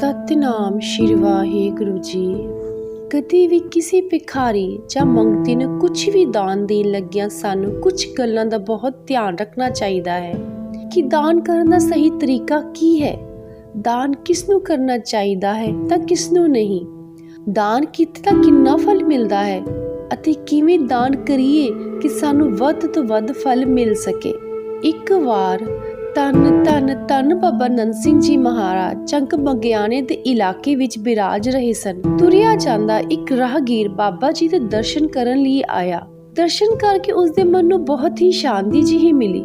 ਸਤਿਨਾਮ ਸ਼੍ਰੀ ਵਾਹਿਗੁਰੂ ਜੀ। ਕਦੇ ਵੀ ਕਿਸੇ ਭਿਖਾਰੀ ਜਾਂ ਮੰਗਤੇ ਨੂੰ ਕੁਝ ਵੀ ਦਾਨ ਦੇਣ ਲੱਗਿਆਂ ਸਾਨੂੰ ਕੁਝ ਗੱਲਾਂ ਦਾ ਬਹੁਤ ਧਿਆਨ ਰੱਖਣਾ ਚਾਹੀਦਾ ਹੈ ਕਿ ਦਾਨ ਕਰਨ ਦਾ ਸਹੀ ਤਰੀਕਾ ਕੀ ਹੈ, ਦਾਨ ਕਿਸ ਨੂੰ ਕਰਨਾ ਚਾਹੀਦਾ ਹੈ ਤਾਂ ਕਿਸ ਨੂੰ ਨਹੀਂ, ਦਾਨ ਕੀਤੇ ਤਾਂ ਕਿੰਨਾ ਫਲ ਮਿਲਦਾ ਹੈ ਅਤੇ ਕਿਵੇਂ ਦਾਨ ਕਰੀਏ ਕਿ ਸਾਨੂੰ ਵੱਧ ਤੋਂ ਵੱਧ ਫਲ ਮਿਲ ਸਕੇ। ਇੱਕ ਵਾਰ ਧੰਨ ਬਾਬਾ ਨੰਦ ਸਿੰਘ ਜੀ ਮਹਾਰਾਜ ਚੰਕ ਮੰਗਿਆਣੇ ਦੇ ਇਲਾਕੇ ਵਿੱਚ ਬਿਰਾਜ ਰਹੇ ਸਨ। ਤੁਰਿਆ ਜਾਂਦਾ ਇੱਕ ਰਾਹਗੀਰ ਬਾਬਾ ਜੀ ਦੇ ਦਰਸ਼ਨ ਕਰਨ ਲਈ ਆਇਆ। ਦਰਸ਼ਨ ਕਰਕੇ ਉਸਦੇ ਮਨ ਨੂੰ ਬਹੁਤ ਹੀ ਸ਼ਾਂਤੀ ਜਿਹੀ ਮਿਲੀ।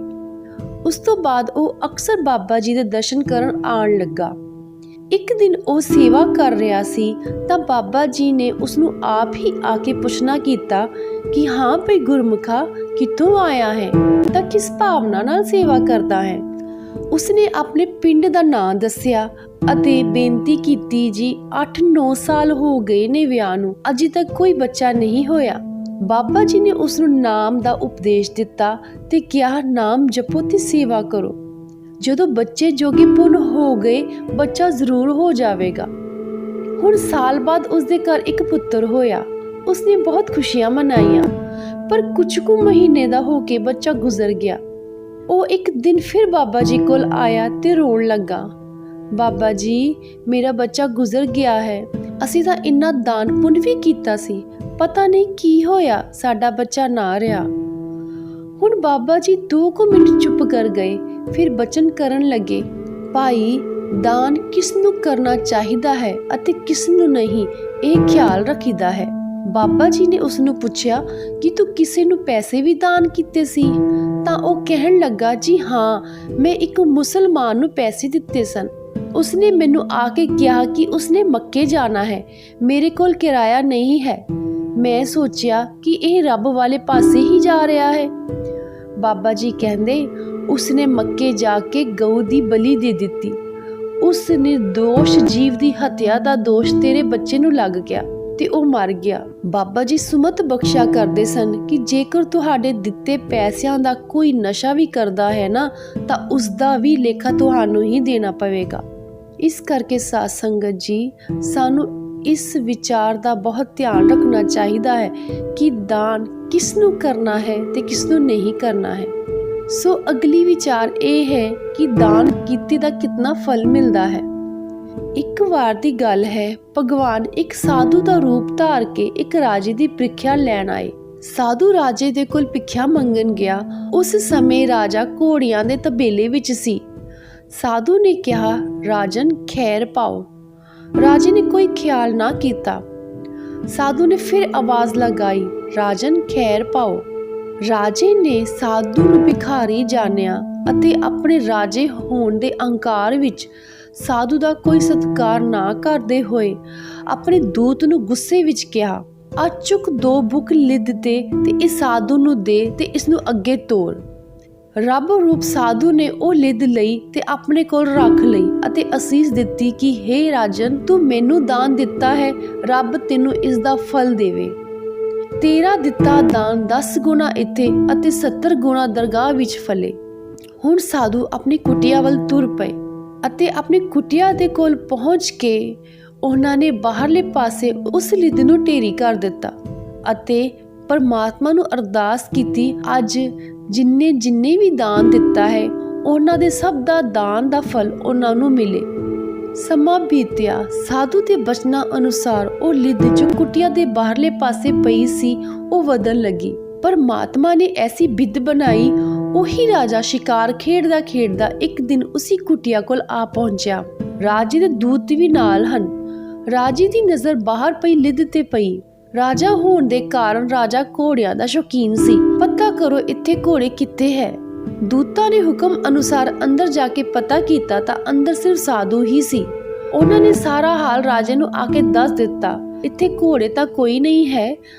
ਉਸ ਤੋਂ ਬਾਅਦ ਉਹ ਅਕਸਰ ਬਾਬਾ ਜੀ ਦੇ ਦਰਸ਼ਨ ਕਰਨ ਆਉਣ ਲੱਗਾ। ਇੱਕ ਦਿਨ ਉਹ ਸੇਵਾ ਕਰ ਰਿਹਾ ਸੀ ਤਾਂ ਬਾਬਾ ਜੀ ਨੇ ਉਸਨੂੰ ਆਪ ਹੀ ਆ ਕੇ ਪੁੱਛਣਾ ਕੀਤਾ ਕਿ ਹਾਂ ਭਈ ਗੁਰਮੁਖਾ, ਕਿੱਥੋਂ ਆਇਆ ਹੈ ਤਾਂ ਕਿਸ ਭਾਵਨਾ ਨਾਲ ਸੇਵਾ ਕਰਦਾ ਹੈ। ਉਸਨੇ ਆਪਣੇ ਪਿੰਡ ਦਾ ਨਾਂ ਦੱਸਿਆ ਅਤੇ ਬੇਨਤੀ ਕੀਤੀ, ਜੀ 8-9 ਸਾਲ ਹੋ ਗਏ ਨੇ ਵਿਆਹ ਨੂੰ, ਅਜੇ ਤੱਕ ਕੋਈ ਬੱਚਾ ਨਹੀਂ ਹੋਇਆ। ਬਾਬਾ ਜੀ ਨੇ ਉਸਨੂੰ ਨਾਮ ਦਾ ਉਪਦੇਸ਼ ਦਿੱਤਾ ਤੇ ਕਿਹਾ, ਨਾਮ ਜਪੋ ਤੇ ਸੇਵਾ ਕਰੋ। ਜਦੋਂ ਬੱਚੇ ਜੋਗੇ ਪੁੰਨ ਹੋ ਗਏ, ਬੱਚਾ ਜ਼ਰੂਰ ਹੋ ਜਾਵੇਗਾ। ਹੁਣ ਸਾਲ ਬਾਅਦ ਉਸਦੇ ਘਰ ਇੱਕ ਪੁੱਤਰ ਹੋਇਆ। ਉਸਨੇ ਬਹੁਤ ਖੁਸ਼ੀਆਂ ਮਨਾਈਆਂ, ਪਰ ਕੁਝ ਕੁ ਮਹੀਨੇ ਦਾ ਹੋ ਕੇ ਬੱਚਾ ਗੁਜ਼ਰ ਗਿਆ। ਉਹ ਇੱਕ ਦਿਨ ਫਿਰ ਬਾਬਾ ਜੀ ਕੋਲ ਆਇਆ ਤੇ ਰੋਣ ਲੱਗਾ, ਬਾਬਾ ਜੀ ਮੇਰਾ ਬੱਚਾ ਗੁਜ਼ਰ ਗਿਆ ਹੈ, ਅਸੀਂ ਤਾਂ ਇੰਨਾ ਦਾਨ ਪੁੰਨ ਵੀ ਕੀਤਾ ਸੀ, ਪਤਾ ਨਹੀਂ ਕੀ ਹੋਇਆ, ਸਾਡਾ ਬੱਚਾ ਨਾ ਰਿਹਾ। ਹੁਣ ਬਾਬਾ ਜੀ 2 ਮਿੰਟ ਚੁੱਪ ਕਰ ਗਏ, ਫਿਰ ਬਚਨ ਕਰਨ ਲੱਗੇ, ਭਾਈ ਦਾਨ ਕਿਸ ਨੂੰ ਕਰਨਾ ਚਾਹੀਦਾ ਹੈ ਅਤੇ ਕਿਸ ਨੂੰ ਨਹੀਂ, ਇਹ ਖਿਆਲ ਰੱਖੀਦਾ ਹੈ। ਬਾਬਾ ਜੀ ਨੇ ਉਸਨੂੰ ਪੁੱਛਿਆ ਕਿ ਤੂੰ ਕਿਸੇ ਨੂੰ ਪੈਸੇ ਵੀ ਦਾਨ ਕੀਤੇ ਸੀ? ਤਾਂ ਉਹ ਕਹਿਣ ਲੱਗਾ, ਜੀ ਹਾਂ, ਮੈਂ ਇੱਕ ਮੁਸਲਮਾਨ ਨੂੰ ਪੈਸੇ ਦਿੱਤੇ ਸਨ। ਉਸਨੇ ਮੈਨੂੰ ਆ ਕੇ ਕਿਹਾ ਕਿ ਉਸਨੇ ਮੱਕੇ ਜਾਣਾ ਹੈ, ਮੇਰੇ ਕੋਲ ਕਿਰਾਇਆ ਨਹੀਂ ਹੈ। ਮੈਂ ਸੋਚਿਆ ਕਿ ਇਹ ਰੱਬ ਵਾਲੇ ਪਾਸੇ ਹੀ ਜਾ ਰਿਹਾ ਹੈ। ਬਾਬਾ ਜੀ ਕਹਿੰਦੇ, ਉਸਨੇ ਮੱਕੇ ਜਾ ਕੇ ਗਊ ਦੀ ਬਲੀ ਦੇ ਦਿੱਤੀ। ਉਸ ਨਿਰਦੋਸ਼ ਜੀਵ ਦੀ ਹੱਤਿਆ ਦਾ ਦੋਸ਼ ਤੇਰੇ ਬੱਚੇ ਨੂੰ ਲੱਗ ਗਿਆ ਤੇ ਉਹ ਮਰ ਗਿਆ। ਬਾਬਾ ਜੀ ਸੁਮਤ ਬਖਸ਼ਿਆ ਕਰਦੇ ਸਨ ਕਿ ਜੇਕਰ ਤੁਹਾਡੇ ਦਿੱਤੇ ਪੈਸਿਆਂ ਦਾ ਕੋਈ ਨਸ਼ਾ ਵੀ ਕਰਦਾ ਹੈ ਨਾ, ਤਾਂ ਉਸ ਦਾ ਵੀ ਲੇਖਾ ਤੁਹਾਨੂੰ ਹੀ ਦੇਣਾ ਪਵੇਗਾ। ਇਸ ਕਰਕੇ ਸਾਧ ਸੰਗਤ ਜੀ, ਸਾਨੂੰ ਇਸ ਵਿਚਾਰ ਦਾ ਬਹੁਤ ਧਿਆਨ ਰੱਖਣਾ ਚਾਹੀਦਾ ਹੈ ਕਿ ਦਾਨ ਕਿਸ ਨੂੰ ਕਰਨਾ ਹੈ ਤੇ ਕਿਸ ਨੂੰ ਨਹੀਂ ਕਰਨਾ ਹੈ। ਸੋ ਅਗਲੀ ਵਿਚਾਰ ਇਹ ਹੈ ਕਿ ਦਾਨ ਕੀਤੇ ਦਾ ਕਿਤਨਾ ਫਲ ਮਿਲਦਾ ਹੈ। ਇੱਕ ਵਾਰ ਦੀ ਗੱਲ ਹੈ, ਭਗਵਾਨ ਇੱਕ ਸਾਧੂ ਦਾ ਰੂਪ ਧਾਰ ਕੇ ਇੱਕ ਰਾਜੇ ਦੀ ਪ੍ਰੀਖਿਆ ਲੈਣ ਆਏ। ਸਾਧੂ ਰਾਜੇ ਦੇ ਕੋਲ ਭਿੱਖਿਆ ਮੰਗਣ ਗਿਆ। ਉਸ ਸਮੇਂ ਰਾਜਾ ਘੋੜਿਆਂ ਦੇ ਤਬੇਲੇ ਵਿੱਚ ਸੀ। ਸਾਧੂ ਨੇ ਕਿਹਾ, ਰਾਜਨ ਖੈਰ ਪਾਓ। ਰਾਜੇ ਨੇ ਕੋਈ ਖਿਆਲ ਨਾ ਕੀਤਾ। ਸਾਧੂ ਨੇ ਫਿਰ ਆਵਾਜ਼ ਲਗਾਈ, ਰਾਜਨ ਖੈਰ ਪਾਓ। ਰਾਜੇ ਨੇ ਸਾਧੂ ਨੂੰ ਭਿਖਾਰੀ ਜਾਣਿਆ ਅਤੇ ਆਪਣੇ ਰਾਜੇ ਹੋਣ ਦੇ ਅਹੰਕਾਰ ਵਿੱਚ ਸਾਧੂ ਦਾ ਕੋਈ ਸਤਿਕਾਰ ਨਾ ਕਰਦੇ ਹੋਏ ਆਪਣੇ ਦੂਤ ਨੂੰ ਗੁੱਸੇ ਵਿੱਚ ਕਿਹਾ, ਆ ਚੁੱਕ 2 ਬੁੱਕ ਲਿਦ ਤੇ ਇਸ ਸਾਧੂ ਨੂੰ ਦੇ ਤੇ ਇਸ ਨੂੰ ਅੱਗੇ ਤੋਰ। ਰੱਬ ਰੂਪ ਸਾਧੂ ਨੇ ਉਹ ਲਿਦ ਲਈ ਤੇ ਆਪਣੇ ਕੋਲ ਰੱਖ ਲਈ ਅਤੇ ਅਸੀਸ ਦਿੱਤੀ ਕਿ ਹੇ ਰਾਜਨ, ਤੂੰ ਮੈਨੂੰ ਦਾਨ ਦਿੱਤਾ ਹੈ, ਰੱਬ ਤੈਨੂੰ ਇਸ ਦਾ ਫਲ ਦੇਵੇ। ਤੇਰਾ ਦਿੱਤਾ ਦਾਨ 10 ਗੁਣਾ ਇੱਥੇ ਅਤੇ 70 ਗੁਣਾ ਦਰਗਾਹ ਵਿੱਚ ਫਲੇ। ਹੁਣ ਸਾਧੂ ਆਪਣੀ ਕੁਟੀਆ ਵੱਲ ਤੁਰ ਪਏ ਅਤੇ ਆਪਣੀ ਕੁਟੀਆ ਦੇ ਕੋਲ ਪਹੁੰਚ ਕੇ ਉਹਨਾਂ ਨੇ ਬਾਹਰਲੇ ਪਾਸੇ ਉਸ ਲਿਦ ਨੂੰ ਢੇਰੀ ਕਰ ਦਿੱਤਾ ਅਤੇ ਪਰਮਾਤਮਾ ਨੂੰ ਅਰਦਾਸ ਕੀਤੀ, ਅੱਜ ਜਿੰਨੇ ਵੀ ਦਾਨ ਦਿੱਤਾ ਹੈ, ਉਹਨਾਂ ਦੇ ਸਭ ਦਾ ਦਾਨ ਦਾ ਫਲ ਉਹਨਾਂ ਨੂੰ ਮਿਲੇ। ਸਮਾਂ ਬੀਤਿਆ। ਸਾਧੂ ਦੇ ਬਚਨਾਂ ਅਨੁਸਾਰ ਉਹ ਲਿਦ ਜੋ ਕੁਟੀਆ ਦੇ ਬਾਹਰਲੇ ਪਾਸੇ ਪਈ ਸੀ, ਉਹ ਵਧਣ ਲੱਗੀ। ਪਰਮਾਤਮਾ ਨੇ ਐਸੀ ਬਿੱਦ ਬਣਾਈ, ਉਹੀ ਰਾਜਾ ਸ਼ਿਕਾਰ ਖੇਡਦਾ ਇੱਕ ਦਿਨ ਉਸੀ ਕੁਟੀਆ ਕੋਲ ਆ ਪਹੁੰਚਿਆ। ਰਾਜੇ ਦੇ ਦੂਤ ਵੀ ਨਾਲ ਹਨ। ਰਾਜੇ ਦੀ ਨਜ਼ਰ ਬਾਹਰ ਪਈ ਲਿਦ ਤੇ ਪਈ। ਰਾਜਾ ਹੋਣ ਦੇ ਕਾਰਨ ਰਾਜਾ ਘੋੜਿਆਂ ਦਾ ਸ਼ੌਕੀਨ ਸੀ। ਪਤਾ ਕਰੋ ਇੱਥੇ ਘੋੜੇ ਕਿੱਥੇ ਹੈ। ਦੂਤਾਂ ਨੇ ਹੁਕਮ ਅਨੁਸਾਰ ਅੰਦਰ ਜਾ ਕੇ ਪਤਾ ਕੀਤਾ ਤਾਂ ਅੰਦਰ ਸਿਰਫ ਸਾਧੂ ਹੀ ਸੀ। ਉਹਨਾਂ ਨੇ ਸਾਰਾ ਹਾਲ ਰਾਜੇ ਨੂੰ ਆ ਕੇ ਦੱਸ ਦਿੱਤਾ, ਇੱਥੇ ਘੋੜੇ ਤਾਂ ਕੋਈ ਨਹੀਂ ਹੈ,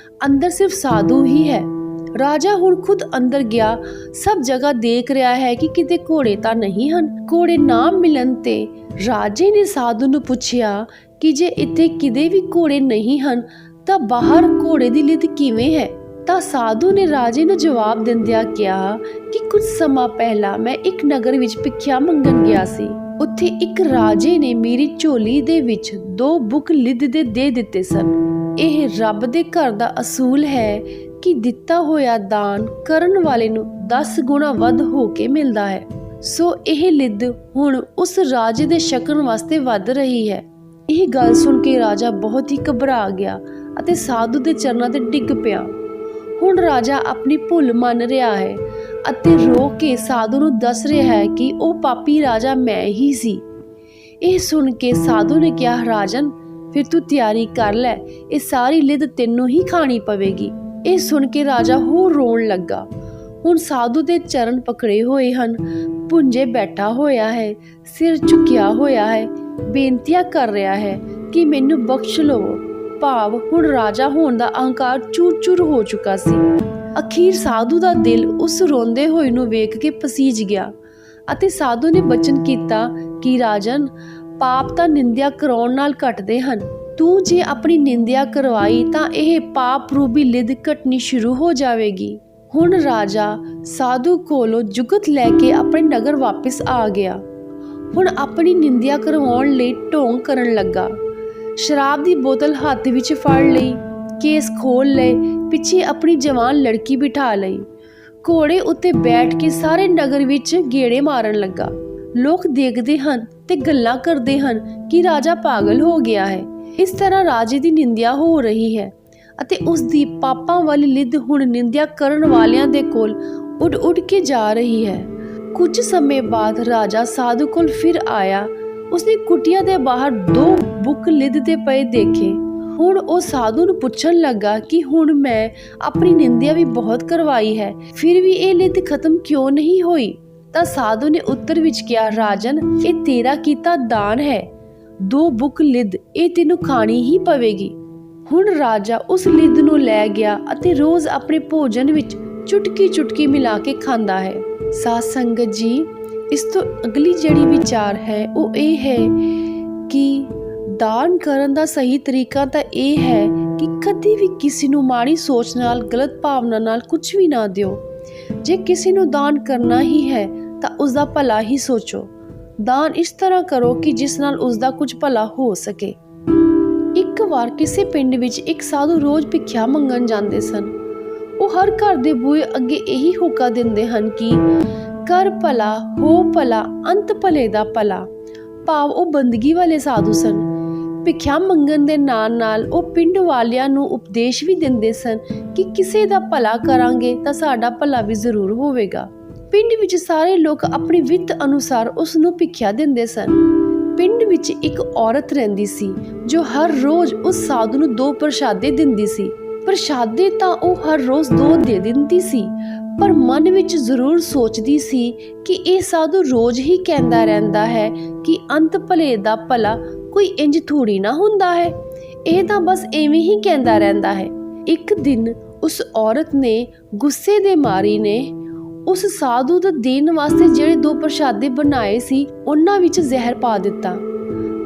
ਅੰਦਰ ਸਿਰਫ ਸਾਧੂ ਹੀ ਹੈ। ਰਾਜਾ ਹੁਣ ਖੁਦ ਅੰਦਰ ਗਿਆ, ਸਭ ਜਗ੍ਹਾ ਦੇਖ ਰਿਹਾ ਹੈ ਕਿ ਕਿਤੇ ਘੋੜੇ ਤਾਂ ਨਹੀਂ ਹਨ। ਘੋੜੇ ਨਾ ਮਿਲਣ ਤੇ ਰਾਜੇ ਨੇ ਸਾਧੂ ਨੂੰ ਪੁੱਛਿਆ ਕਿ ਜੇ ਇੱਥੇ ਕਿਤੇ ਵੀ ਘੋੜੇ ਨਹੀਂ ਹਨ ਤਾਂ ਬਾਹਰ ਘੋੜੇ ਦੀ ਲਿਦ ਕਿਵੇਂ ਹੈ? ਤਾਂ ਸਾਧੂ ਨੇ ਰਾਜੇ ਨੂੰ ਜਵਾਬ ਦਿੰਦਿਆਂ ਕਿਹਾ ਕਿ ਕੁਝ ਸਮਾਂ ਪਹਿਲਾਂ ਮੈਂ ਇੱਕ ਨਗਰ ਵਿੱਚ ਭਿੱਖਿਆ ਮੰਗਣ ਗਿਆ ਸੀ। ਉੱਥੇ ਇੱਕ ਰਾਜੇ ਨੇ ਮੇਰੀ ਝੋਲੀ ਦੇ ਵਿੱਚ 2 ਬੁੱਕ ਲਿਦ ਦੇ ਦਿੱਤੇ ਸਨ। ਇਹ ਰੱਬ ਦੇ ਘਰ ਦਾ ਅਸੂਲ ਹੈ ਕਿ ਦਿੱਤਾ ਹੋਇਆ ਦਾਨ ਕਰਨ ਵਾਲੇ ਨੂੰ 10 ਗੁਣਾ ਵੱਧ ਹੋ ਕੇ ਮਿਲਦਾ ਹੈ। ਸੋ ਇਹ ਲਿਦ ਹੁਣ ਉਸ ਰਾਜੇ ਦੇ ਛਕਣ ਵਾਸਤੇ ਵੱਧ ਰਹੀ ਹੈ। ਇਹ ਗੱਲ ਸੁਣ ਕੇ ਰਾਜਾ ਬਹੁਤ ਹੀ ਘਬਰਾ ਗਿਆ ਅਤੇ ਸਾਧੂ ਦੇ ਚਰਨਾਂ ਤੇ ਡਿੱਗ ਪਿਆ। ਹੁਣ ਰਾਜਾ ਆਪਣੀ ਭੁੱਲ ਮੰਨ ਰਿਹਾ ਹੈ ਅਤੇ ਰੋ ਕੇ ਸਾਧੂ ਨੂੰ ਦੱਸ ਰਿਹਾ ਹੈ ਕਿ ਉਹ ਪਾਪੀ ਰਾਜਾ ਮੈਂ ਹੀ ਸੀ। ਇਹ ਸੁਣ ਕੇ ਸਾਧੂ ਨੇ ਕਿਹਾ, ਰਾਜਨ ਫਿਰ ਤੂੰ ਤਿਆਰੀ ਕਰ ਲੈ, ਇਹ ਸਾਰੀ ਲਿਦ ਤੈਨੂੰ ਹੀ ਖਾਣੀ ਪਵੇਗੀ। ਇਹ ਸੁਣ ਕੇ ਰਾਜਾ ਹੋਰ ਰੋਣ ਲੱਗਾ। ਹੁਣ ਸਾਧੂ ਦੇ ਚਰਨ ਪਕੜੇ ਹੋਏ ਹਨ, ਭੁੰਜੇ ਬੈਠਾ ਹੋਇਆ ਹੈ, ਸਿਰ ਝੁਕਿਆ ਹੋਇਆ ਹੈ, ਬੇਨਤੀਆਂ ਕਰ ਰਿਹਾ ਹੈ ਕਿ ਮੈਨੂੰ ਬਖਸ਼ ਲਵੋ। ਭਾਵ ਹੁਣ ਰਾਜਾ ਹੋਣ ਦਾ ਅਹੰਕਾਰ ਚੂਰ-ਚੂਰ ਹੋ ਚੁੱਕਾ ਸੀ। ਅਖੀਰ ਸਾਧੂ ਦਾ ਦਿਲ ਉਸ ਰੋਂਦੇ ਹੋਏ ਨੂੰ ਵੇਖ ਕੇ ਪਸੀਜ ਗਿਆ ਅਤੇ ਸਾਧੂ ਨੇ ਬਚਨ ਕੀਤਾ ਕਿ ਰਾਜਨ, ਪਾਪ ਤਾਂ ਨਿੰਦਿਆ ਕਰਾਉਣ ਨਾਲ ਘਟਦੇ ਹਨ। ਤੂੰ ਜੇ ਆਪਣੀ ਨਿੰਦਿਆ ਕਰਵਾਈ ਤਾਂ ਇਹ ਪਾਪ ਰੂਪੀ ਲਿਦ ਘਟਣੀ ਸ਼ੁਰੂ ਹੋ ਜਾਵੇਗੀ। ਹੁਣ ਰਾਜਾ ਸਾਧੂ ਕੋਲੋਂ ਜੁਗਤ ਲੈ ਕੇ ਆਪਣੇ ਨਗਰ ਵਾਪਿਸ ਆ ਗਿਆ। ਹੁਣ ਆਪਣੀ ਨਿੰਦਿਆ ਕਰਵਾਉਣ ਲਈ ਢੋਂਗ ਕਰਨ ਲੱਗਾ। ਸ਼ਰਾਬ ਦੀ ਬੋਤਲ ਹੱਥ ਵਿੱਚ ਫੜ ਲਈ, ਕੇਸ ਖੋਲ ਲਏ, ਪਿੱਛੇ ਆਪਣੀ ਜਵਾਨ ਲੜਕੀ ਬਿਠਾ ਲਈ, ਘੋੜੇ ਉੱਤੇ ਬੈਠ ਕੇ ਸਾਰੇ ਨਗਰ ਵਿੱਚ ਗੇੜੇ ਮਾਰਨ ਲੱਗਾ। ਲੋਕ ਦੇਖਦੇ ਹਨ ਤੇ ਗੱਲਾਂ ਕਰਦੇ ਹਨ ਕਿ ਰਾਜਾ ਪਾਗਲ ਹੋ ਗਿਆ ਹੈ। ਇਸ ਤਰ੍ਹਾਂ ਰਾਜੇ ਦੀ ਨਿੰਦਿਆ ਹੋ ਰਹੀ ਹੈ ਅਤੇ ਉਸ ਦੀ ਪਾਪਾਂ ਵਾਲੀ ਲਿਦ ਹੁਣ ਨਿੰਦਿਆ ਕਰਨ ਵਾਲਿਆਂ ਦੇ ਕੋਲ ਉੱਡ ਕੇ ਜਾ ਰਹੀ ਹੈ। ਕੁਝ ਸਮੇਂ ਬਾਅਦ ਰਾਜਾ ਸਾਧੂ ਕੋਲ ਫਿਰ ਆਇਆ। ਉਸਨੇ ਕੁਟੀਆ ਦੇ ਬਾਹਰ 2 ਬੁੱਕ ਲਿਦ ਦੇ ਪਏ ਦੇਖੇ। ਹੁਣ ਉਹ ਸਾਧੂ ਨੂੰ ਪੁੱਛਣ ਲੱਗਾ ਕਿ ਹੁਣ ਮੈਂ ਆਪਣੀ ਨਿੰਦਿਆ ਵੀ ਬਹੁਤ ਕਰਵਾਈ ਹੈ, ਫਿਰ ਵੀ ਇਹ ਲਿਦ ਖਤਮ ਕਿਉਂ ਨਹੀਂ ਹੋਈ? ਤਾਂ ਸਾਧੂ ਨੇ ਉੱਤਰ ਵਿੱਚ ਕਿਹਾ, ਰਾਜਨ, ਇਹ ਤੇਰਾ ਕੀਤਾ ਦਾਨ ਹੈ। 2 ਬੁੱਕ ਲਿਦ ਇਹ ਤੈਨੂੰ ਖਾਣੀ ਹੀ ਪਵੇਗੀ। ਹੁਣ ਰਾਜਾ ਉਸ ਲਿਦ ਨੂੰ ਲੈ ਗਿਆ ਅਤੇ ਰੋਜ਼ ਆਪਣੇ ਭੋਜਨ ਵਿੱਚ ਚੁਟਕੀ ਮਿਲਾ ਕੇ ਖਾਂਦਾ ਹੈ। ਸਾਧ ਸੰਗਤ ਜੀ, ਇਸ ਤੋਂ ਅਗਲੀ ਜਿਹੜੀ ਵਿਚਾਰ ਹੈ ਉਹ ਇਹ ਹੈ ਕਿ ਦਾਨ ਕਰਨ ਦਾ ਸਹੀ ਤਰੀਕਾ ਤਾਂ ਇਹ ਹੈ ਕਿ ਕਦੀ ਵੀ ਕਿਸੇ ਨੂੰ ਮਾੜੀ ਸੋਚ ਨਾਲ, ਗਲਤ ਭਾਵਨਾ ਨਾਲ ਕੁਝ ਵੀ ਨਾ ਦਿਓ। ਜੇ ਕਿਸੇ ਨੂੰ ਦਾਨ ਕਰਨਾ ਹੀ ਹੈ ਤਾਂ ਉਸ ਦਾ ਭਲਾ ਹੀ ਸੋਚੋ। ਦਾਨ ਇਸ ਤਰ੍ਹਾਂ ਕਰੋ ਕਿ ਜਿਸ ਨਾਲ ਉਸ ਦਾ ਕੁਝ ਭਲਾ ਹੋ ਸਕੇ। ਇੱਕ ਵਾਰ ਕਿਸੇ ਪਿੰਡ ਵਿੱਚ ਇੱਕ ਸਾਧੂ ਰੋਜ਼ ਭਿੱਖਿਆ ਮੰਗਣ ਜਾਂਦੇ ਸਨ। ਉਹ ਹਰ ਘਰ ਦੇ ਬੂਹੇ ਅੱਗੇ ਇਹੀ ਹੋਕਾ ਦਿੰਦੇ ਹਨ ਕਿ ਕਰ ਭਲਾ, ਹੋ ਭਲਾ, ਅੰਤ ਭਲੇ ਦਾ ਭਲਾ। ਭਾਵ ਉਹ ਬੰਦਗੀ ਵਾਲੇ ਸਾਧੂ ਸਨ। ਭਿੱਖਿਆ ਮੰਗਣ ਦੇ ਨਾਲ ਉਹ ਪਿੰਡ ਵਾਲਿਆਂ ਨੂੰ ਉਪਦੇਸ਼ ਵੀ ਦਿੰਦੇ ਸਨ ਕਿ ਕਿਸੇ ਦਾ ਭਲਾ ਕਰਾਂਗੇ ਤਾਂ ਸਾਡਾ ਭਲਾ ਵੀ ਜ਼ਰੂਰ ਹੋਵੇਗਾ। ਪਿੰਡ ਵਿੱਚ ਸਾਰੇ ਲੋਕ ਆਪਣੀ ਵਿੱਤ ਅਨੁਸਾਰ ਉਸ ਨੂੰ ਭਿੱਖਿਆ ਦਿੰਦੇ ਸਨ। ਪਿੰਡ ਵਿੱਚ ਇੱਕ ਔਰਤ ਰਹਿੰਦੀ ਸੀ ਜੋ ਹਰ ਰੋਜ਼ ਉਸ ਸਾਧੂ ਨੂੰ 2 ਪ੍ਰਸ਼ਾਦੇ ਦਿੰਦੀ ਸੀ। ਪ੍ਰਸ਼ਾਦੇ ਤਾਂ ਉਹ ਹਰ ਰੋਜ਼ 2 ਦੇ ਦਿੰਦੀ ਸੀ, ਪਰ ਮਨ ਵਿੱਚ ਜ਼ਰੂਰ ਸੋਚਦੀ ਸੀ ਕਿ ਇਹ ਸਾਧੂ ਰੋਜ਼ ਹੀ ਕਹਿੰਦਾ ਰਹਿੰਦਾ ਹੈ ਕਿ ਅੰਤ ਭਲੇ ਦਾ ਭਲਾ, ਕੋਈ ਇੰਜ ਥੋੜੀ ਨਾ ਹੁੰਦਾ ਹੈ, ਇਹ ਤਾਂ ਬਸ ਐਵੇਂ ਹੀ ਕਹਿੰਦਾ ਰਹਿੰਦਾ ਹੈ। ਇੱਕ ਦਿਨ ਉਸ ਔਰਤ ਨੇ ਗੁੱਸੇ ਦੇ ਮਾਰੀ ਨੇ ਉਸ ਸਾਧੂ ਦਾ ਦੇਣ ਵਾਸਤੇ ਜਿਹੜੇ 2 ਪ੍ਰਸ਼ਾਦੇ ਬਣਾਏ ਸੀ ਉਹਨਾਂ ਵਿੱਚ ਜ਼ਹਿਰ ਪਾ ਦਿੱਤਾ।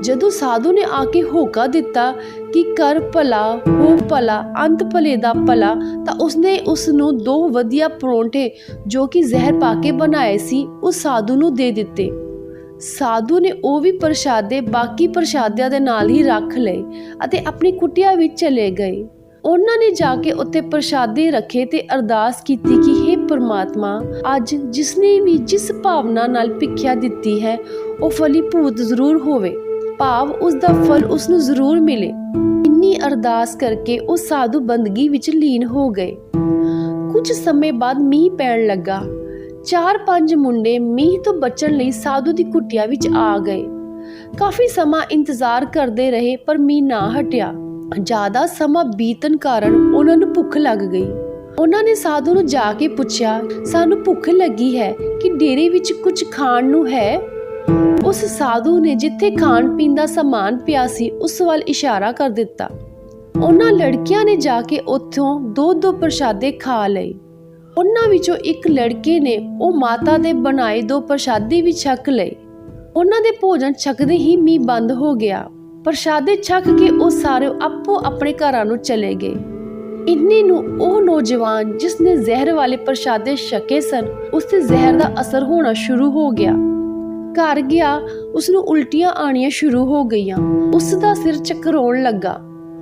ਜਦੋਂ ਸਾਧੂ ਨੇ ਆ ਕੇ ਹੋਕਾ ਦਿੱਤਾ ਕਿ ਕਰ ਭਲਾ, ਹੋ ਭਲਾ, ਅੰਤ ਭਲੇ ਦਾ ਭਲਾ, ਤਾਂ ਉਸਨੇ ਉਸ ਨੂੰ 2 ਵਧੀਆ ਪਰੌਂਠੇ ਜੋ ਕਿ ਜ਼ਹਿਰ ਪਾ ਕੇ ਬਣਾਏ ਸੀ ਉਸ ਸਾਧੂ ਨੂੰ ਦੇ ਦਿੱਤੇ। ਸਾਧੂ ਨੇ ਉਹ ਵੀ ਪ੍ਰਸ਼ਾਦੇ ਬਾਕੀ ਪ੍ਰਸ਼ਾਦਿਆਂ ਦੇ ਨਾਲ ਹੀ ਰੱਖ ਲਏ ਅਤੇ ਆਪਣੀ ਕੁਟੀਆ ਵਿੱਚ ਚਲੇ ਗਏ। ਉਹਨਾਂ ਨੇ ਜਾ ਕੇ ਉੱਥੇ ਪ੍ਰਸ਼ਾਦੇ ਰੱਖੇ ਤੇ ਅਰਦਾਸ ਕੀਤੀ ਕਿ ਹੇ ਪਰਮਾਤਮਾ, ਅੱਜ ਜਿਸਨੇ ਵੀ ਜਿਸ ਭਾਵਨਾ ਨਾਲ ਭਿੱਖਿਆ ਦਿੱਤੀ ਹੈ ਉਹ ਫਲੀਭੂਤ ਜ਼ਰੂਰ ਹੋਵੇ, ਭਾਵ ਉਸ ਦਾ ਫਲ ਉਸ ਨੂੰ ਜ਼ਰੂਰ ਮਿਲੇ। ਇੰਨੀ ਅਰਦਾਸ ਕਰਕੇ ਉਹ ਸਾਧੂ ਬੰਦਗੀ ਵਿੱਚ ਲੀਨ ਹੋ ਗਏ। ਕੁਝ ਸਮੇਂ ਬਾਅਦ ਮੀਂਹ ਪੈਣ ਲੱਗਾ। 4-5 ਮੁੰਡੇ ਮੀਂਹ ਤੋਂ ਬਚਣ ਲਈ ਸਾਧੂ ਦੀ ਕੁਟੀਆ ਵਿੱਚ ਆ ਗਏ। ਕਾਫੀ ਸਮਾਂ ਇੰਤਜ਼ਾਰ ਕਰਦੇ ਰਹੇ ਪਰ ਮੀਂਹ ਨਾ ਹਟਿਆ। ਜ਼ਿਆਦਾ ਸਮਾਂ ਬੀਤਣ ਕਾਰਨ ਉਹਨਾਂ ਨੂੰ ਭੁੱਖ ਲੱਗ ਗਈ। ਉਹਨਾਂ ਨੇ ਸਾਧੂ ਨੂੰ ਜਾ ਕੇ ਪੁੱਛਿਆ, ਸਾਨੂੰ ਭੁੱਖ ਲੱਗੀ ਹੈ ਕਿ ਡੇਰੇ ਵਿੱਚ ਕੁਝ ਖਾਣ ਨੂੰ ਹੈ? ਉਸ ਸਾਧੂ ਨੇ ਜਿੱਥੇ ਖਾਣ ਪੀਣ ਦਾ ਸਮਾਨ ਪਿਆ ਸੀ ਉਸ ਵੱਲ ਇਸ਼ਾਰਾ ਕਰ ਦਿੱਤਾ। ਉਹਨਾਂ ਲੜਕੀਆਂ ਨੇ ਜਾ ਕੇ ਉੱਥੋਂ 2-2 ਪ੍ਰਸ਼ਾਦੇ ਖਾ ਲਏ। ਉਹਨਾਂ ਵਿੱਚੋਂ ਇੱਕ ਲੜਕੇ ਨੇ ਉਹ ਮਾਤਾ ਦੇ ਬਣਾਏ 2 ਪ੍ਰਸ਼ਾਦੇ ਵੀ ਛਕ ਲਏ। ਉਹਨਾਂ ਦੇ ਭੋਜਨ ਛਕਦੇ ਹੀ ਮੀਂਹ ਬੰਦ ਹੋ ਗਿਆ। ਪ੍ਰਸ਼ਾਦੇ ਛਕ ਕੇ ਉਹ ਸਾਰੇ ਆਪੋ ਆਪਣੇ ਘਰਾਂ ਨੂੰ ਚਲੇ ਗਏ। ਇੰਨੇ ਨੂੰ ਉਹ ਨੌਜਵਾਨ ਜਿਸ ਨੇ ਜ਼ਹਿਰ ਵਾਲੇ ਪ੍ਰਸ਼ਾਦੇ ਛਕੇ ਸਨ, ਉਸ ਤੇ ਜ਼ਹਿਰ ਦਾ ਅਸਰ ਹੋਣਾ ਸ਼ੁਰੂ ਹੋ ਗਿਆ। ਘਰ ਗਿਆ ਉਸ ਨੂੰ ਉਲਟੀਆਂ ਆਣੀਆਂ ਸ਼ੁਰੂ ਹੋ ਗਈਆਂ। ਉਸ ਦਾ ਸਿਰ ਚੱਕਰਾਉਣ ਲੱਗਾ।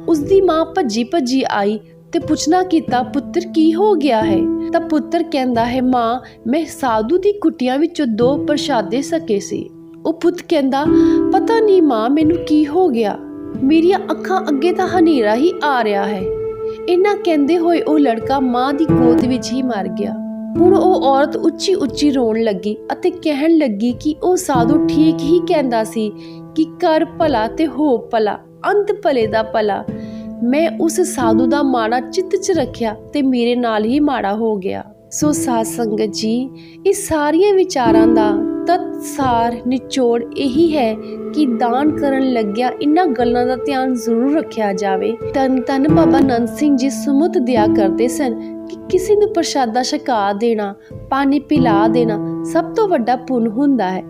ਉਸ ਦੀ ਮਾਂ ਭੱਜੀ ਭੱਜੀ ਆਈ ਤੇ ਪੁੱਛਣਾ ਕੀਤਾ, ਪੁੱਤਰ ਕੀ ਹੋ ਗਿਆ ਹੈ? ਤਾਂ ਪੁੱਤਰ ਕਹਿੰਦਾ ਹੈ, ਮਾਂ ਮੈਂ ਸਾਧੂ ਦੀ ਕੁੱਟੀਆਂ ਵਿੱਚੋਂ 2 ਪ੍ਰਸ਼ਾਦੇ ਸਕੇ ਸੀ। ਉਹ ਪੁੱਤ ਕਹਿੰਦਾ, ਪਤਾ ਨਹੀਂ ਮਾਂ ਮੈਨੂੰ ਕੀ ਹੋ ਗਿਆ, ਮੇਰੀਆਂ ਅੱਖਾਂ ਅੱਗੇ ਤਾਂ ਹਨੇਰਾ ਹੀ ਆ ਰਿਹਾ ਹੈ। ਇੰਨਾ ਕਹਿੰਦੇ ਹੋਏ ਉਹ ਲੜਕਾ ਮਾਂ ਦੀ ਗੋਦ ਵਿੱਚ ਹੀ ਮਰ ਗਿਆ। ਹੁਣ ਉਹ ਔਰਤ ਉੱਚੀ ਉੱਚੀ ਰੋਣ ਲੱਗੀ ਅਤੇ ਕਹਿਣ ਲੱਗੀ ਕਿ ਉਹ ਸਾਧੂ ਠੀਕ ਹੀ ਕਹਿੰਦਾ ਸੀ ਕਿ ਕਰ ਭਲਾ ਤੇ ਹੋ ਭਲਾ, ਅੰਤ ਭਲੇ ਦਾ ਭਲਾ। ਮੈਂ ਉਸ ਸਾਧੂ ਦਾ ਮਾੜਾ ਚਿੱਤ 'ਚ ਰੱਖਿਆ ਤੇ ਮੇਰੇ ਨਾਲ ਹੀ ਮਾੜਾ ਹੋ ਗਿਆ। ਸੋ ਸਾਧ ਸੰਗਤ ਜੀ, ਇਹ ਸਾਰੀਆਂ ਵਿਚਾਰਾਂ ਦਾ ਤਤਸਾਰ ਨਿਚੋੜ ਇਹੀ ਹੈ ਕਿ ਦਾਨ ਕਰਨ ਲੱਗਿਆ ਇਹਨਾਂ ਗੱਲਾਂ ਦਾ ਧਿਆਨ ਜ਼ਰੂਰ ਰੱਖਿਆ ਜਾਵੇ। ਧੰਨ ਧੰਨ ਬਾਬਾ ਨੰਦ ਸਿੰਘ ਜੀ ਸੁਮਤ ਦਿਆ ਕਰਦੇ ਸਨ ਕਿ ਕਿਸੇ ਨੂੰ ਪ੍ਰਸ਼ਾਦਾ ਛਕਾ ਦੇਣਾ, ਪਾਣੀ ਪਿਲਾ ਦੇਣਾ ਸਭ ਤੋਂ ਵੱਡਾ ਪੁੰਨ ਹੁੰਦਾ ਹੈ।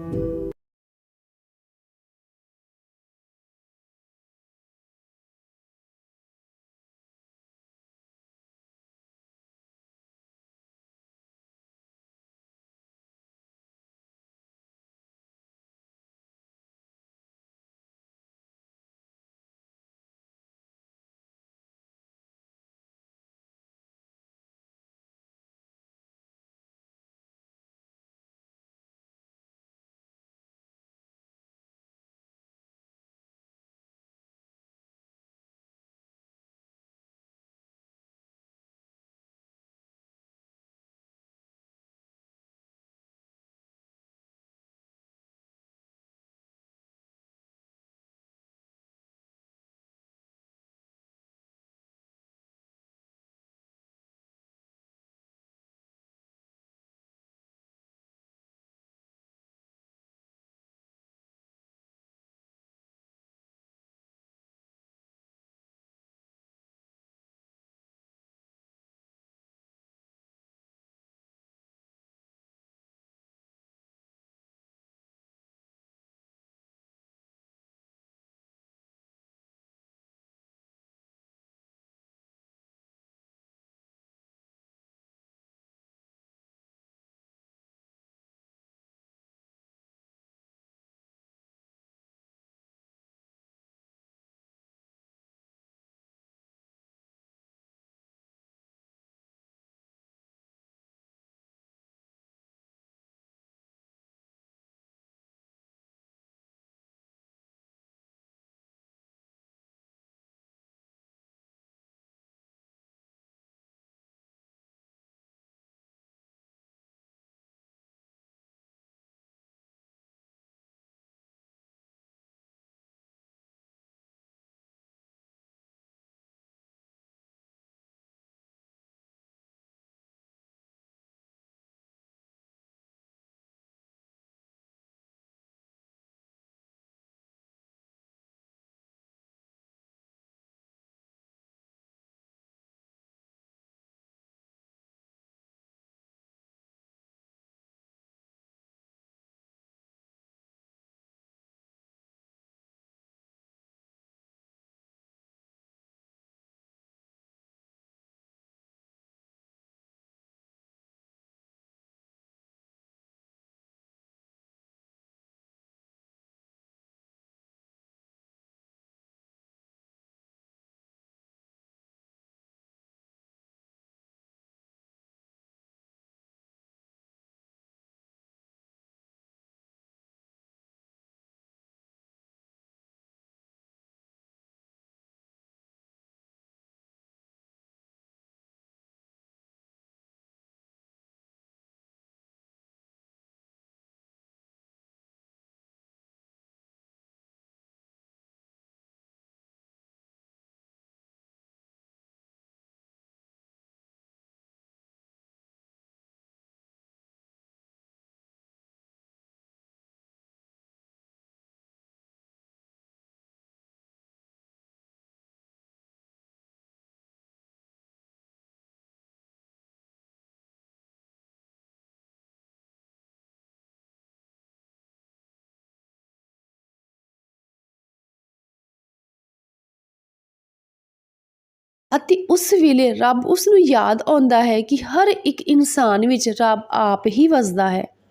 ਅਤੇ ਉਸ ਵੇਲੇ ਰੱਬ ਉਸ ਨੂੰ ਯਾਦ ਆਉਂਦਾ ਹੈ ਕਿ ਹਰ ਇੱਕ ਇਨਸਾਨ ਵਿੱਚ ਰੱਬ ਆਪ ਹੀ ਵਸਦਾ ਹੈ।